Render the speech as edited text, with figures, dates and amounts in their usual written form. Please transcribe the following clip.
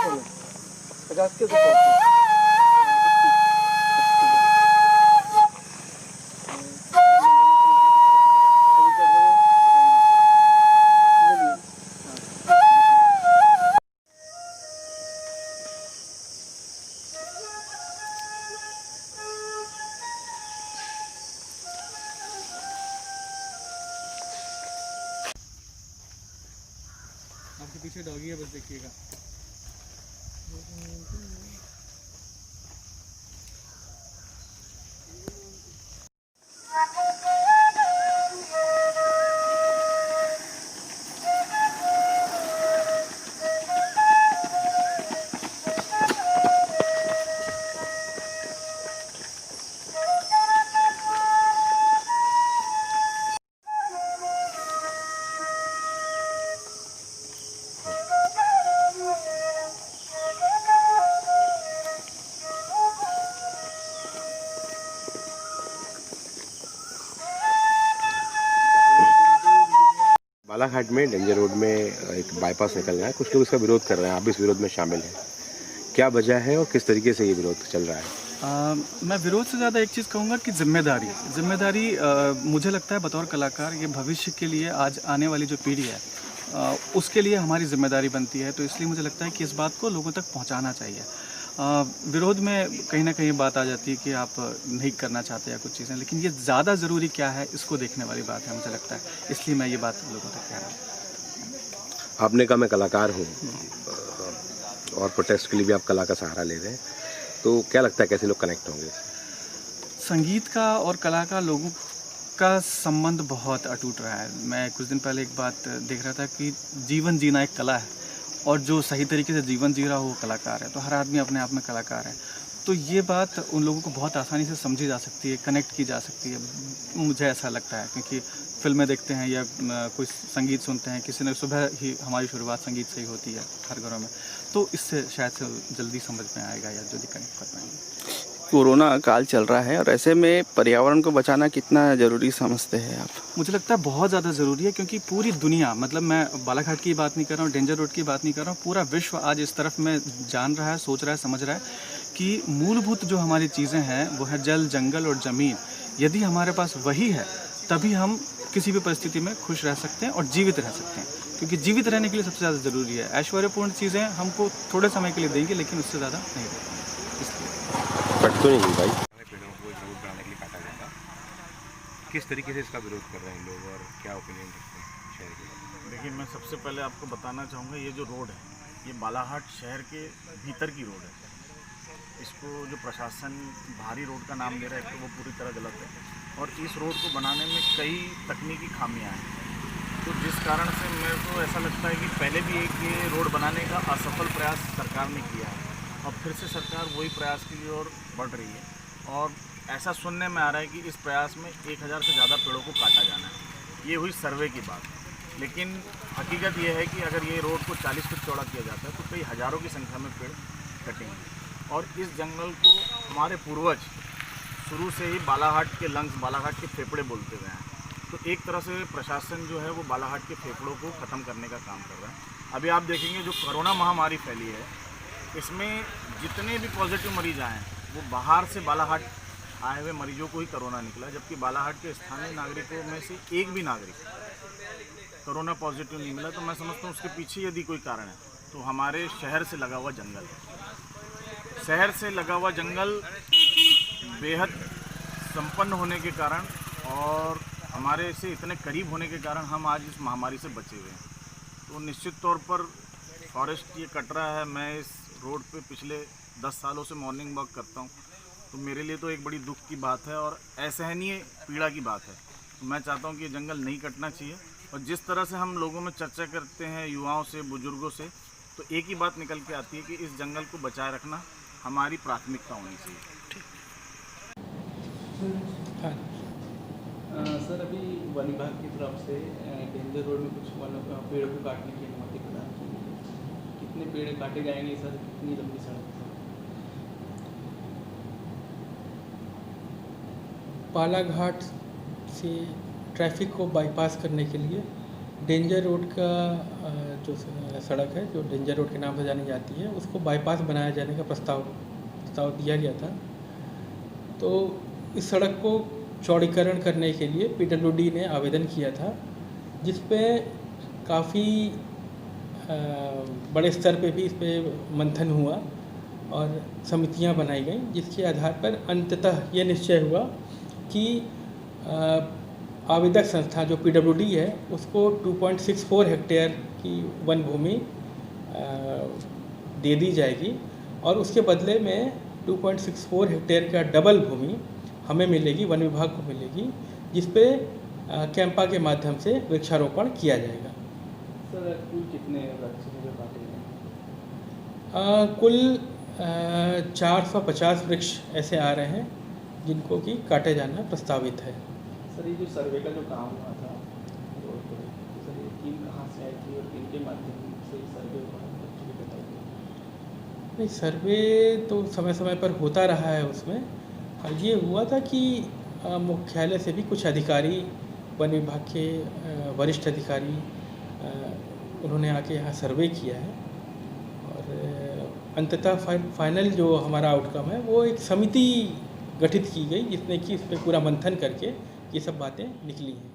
50 के 100। आपके पीछे डॉगी है, बस देखिएगा। बालाघाट में डेंजर रोड में एक बाईपास निकल रहा है, कुछ लोग इसका विरोध कर रहे हैं, आप भी इस विरोध में शामिल हैं। क्या वजह है और किस तरीके से ये विरोध चल रहा है? मैं विरोध से ज़्यादा एक चीज़ कहूँगा कि जिम्मेदारी मुझे लगता है बतौर कलाकार ये भविष्य के लिए, आज आने वाली जो पीढ़ी है उसके लिए हमारी जिम्मेदारी बनती है। तो इसलिए मुझे लगता है कि इस बात को लोगों तक पहुँचाना चाहिए। विरोध में कहीं ना कहीं बात आ जाती है कि आप नहीं करना चाहते या कुछ चीज़ें, लेकिन ये ज़्यादा ज़रूरी क्या है इसको देखने वाली बात है मुझे लगता है, इसलिए मैं ये बात लोगों तक कह रहा हूँ। आपने कहा मैं कलाकार हूँ और प्रोटेस्ट के लिए भी आप कला का सहारा ले रहे हैं, तो क्या लगता है कैसे लोग कनेक्ट होंगे? संगीत का और कला का लोगों का संबंध बहुत अटूट रहा है। मैं कुछ दिन पहले एक बात देख रहा था कि जीवन जीना एक कला है और जो सही तरीके से जीवन जी रहा हो वो कलाकार है। तो हर आदमी अपने आप में कलाकार है। तो ये बात उन लोगों को बहुत आसानी से समझी जा सकती है, कनेक्ट की जा सकती है, मुझे ऐसा लगता है। क्योंकि फिल्में देखते हैं या कोई संगीत सुनते हैं, किसी ने सुबह ही हमारी शुरुआत संगीत से ही होती है हर घरों में, तो इससे शायद से जल्दी समझ में आएगा या जल्दी कनेक्ट कर पाएंगे। कोरोना काल चल रहा है और ऐसे में पर्यावरण को बचाना कितना ज़रूरी समझते हैं आप? मुझे लगता है बहुत ज़्यादा ज़रूरी है, क्योंकि पूरी दुनिया, मतलब मैं बालाघाट की बात नहीं कर रहा हूँ, डेंजर रोड की बात नहीं कर रहा हूँ, पूरा विश्व आज इस तरफ में जान रहा है, सोच रहा है, समझ रहा है कि मूलभूत जो हमारी चीज़ें हैं वो है जल, जंगल और ज़मीन। यदि हमारे पास वही है तभी हम किसी भी परिस्थिति में खुश रह सकते हैं और जीवित रह सकते हैं। क्योंकि जीवित रहने के लिए सबसे ज़्यादा ज़रूरी है। ऐश्वर्यपूर्ण चीज़ें हमको थोड़े समय के लिए देंगे, लेकिन उससे ज़्यादा नहीं देंगे। कट तो नहीं भाई? पेड़ों को जरूर बनाने के लिए काटा जाता है, किस तरीके से इसका विरोध कर रहे हैं लोग और क्या ओपिनियन रखते हैं शहर के बारे में? देखिए, मैं सबसे पहले आपको बताना चाहूँगा, ये जो रोड है ये बालाघाट शहर के भीतर की रोड है। इसको जो प्रशासन बाहरी रोड का नाम दे रहा है तो वो पूरी तरह गलत है। और इस रोड को बनाने में कई तकनीकी खामियां हैं, तो जिस कारण से मेरे को ऐसा लगता है कि पहले भी एक ये रोड बनाने का असफल प्रयास सरकार ने किया है और फिर से सरकार वही प्रयास की ओर बढ़ रही है। और ऐसा सुनने में आ रहा है कि इस प्रयास में 1000 से ज़्यादा पेड़ों को काटा जाना है। ये हुई सर्वे की बात, लेकिन हकीकत ये है कि अगर ये रोड को 40 फीट चौड़ा किया जाता है तो कई हज़ारों की संख्या में पेड़ कटेंगे। और इस जंगल को हमारे पूर्वज शुरू से ही बालाघाट के लंग्स, बालाघाट के फेफड़े बोलते हुए हैं। तो एक तरह से प्रशासन जो है वो बालाघाट के फेफड़ों को ख़त्म करने का काम कर रहा है। अभी आप देखेंगे जो कोरोना महामारी फैली है, इसमें जितने भी पॉजिटिव मरीज आए हैं वो बाहर से बालाघाट आए हुए मरीजों को ही कोरोना निकला, जबकि बालाघाट के स्थानीय नागरिकों में से एक भी नागरिक कोरोना पॉजिटिव नहीं मिला। तो मैं समझता हूँ उसके पीछे यदि कोई कारण है तो हमारे शहर से लगा हुआ जंगल है। शहर से लगा हुआ जंगल बेहद संपन्न होने के कारण और हमारे से इतने करीब होने के कारण हम आज इस महामारी से बचे हुए हैं। तो निश्चित तौर पर फॉरेस्ट ये कट रहा है। मैं इस रोड पे पिछले 10 सालों से मॉर्निंग वॉक करता हूँ, तो मेरे लिए तो एक बड़ी दुख की बात है और असहनीय पीड़ा की बात है। तो मैं चाहता हूँ कि ये जंगल नहीं कटना चाहिए। और जिस तरह से हम लोगों में चर्चा करते हैं, युवाओं से, बुजुर्गों से, तो एक ही बात निकल के आती है कि इस जंगल को बचाए रखना हमारी प्राथमिकता होनी चाहिए। सर, अभी वन विभाग की तरफ से डेंजर रोड में कुछ पेड़ों को काटने की अनुमति प्रदान की है। कितने पेड़ काटे जाएंगे सर? कितनी लंबी सड़क है? बालाघाट से ट्रैफिक को बाईपास करने के लिए डेंजर रोड का जो सड़क है जो डेंजर रोड के नाम से जानी जाती है उसको बाईपास बनाया जाने का प्रस्ताव दिया गया था। तो इस सड़क को चौड़ीकरण करने के लिए पीडब्ल्यूडी ने आवेदन किया था, जिस पे काफ़ी बड़े स्तर पे भी इस पे मंथन हुआ और समितियां बनाई गईं, जिसके आधार पर अंततः ये निश्चय हुआ कि आवेदक संस्था जो पीडब्ल्यूडी है उसको 2.64 हेक्टेयर की वन भूमि दे दी जाएगी और उसके बदले में 2.64 हेक्टेयर का डबल भूमि हमें मिलेगी, वन विभाग को मिलेगी, जिस पे कैंपा के माध्यम से वृक्षारोपण किया जाएगा। सर कुल कितने वृक्ष मुझे काटे कुल 450 वृक्ष ऐसे आ रहे हैं जिनको कि काटे जाना प्रस्तावित है। सर ये जो सर्वे का जो काम हुआ था रोड पर, सर ये टीम कहाँ से आई थी और किनके माध्यम से सर्वे हुआ एक्चुअली बताइए। नहीं, सर्वे तो समय समय पर होता रहा है उसमें। ये हुआ था कि मुख्यालय से भी कुछ अधिकारी, वन विभाग के वरिष्ठ अधिकारी उन्होंने आके यहाँ सर्वे किया है और अंततः फाइनल जो हमारा आउटकम है वो एक समिति गठित की गई जिसने कि इस पर पूरा मंथन करके ये सब बातें निकली हैं।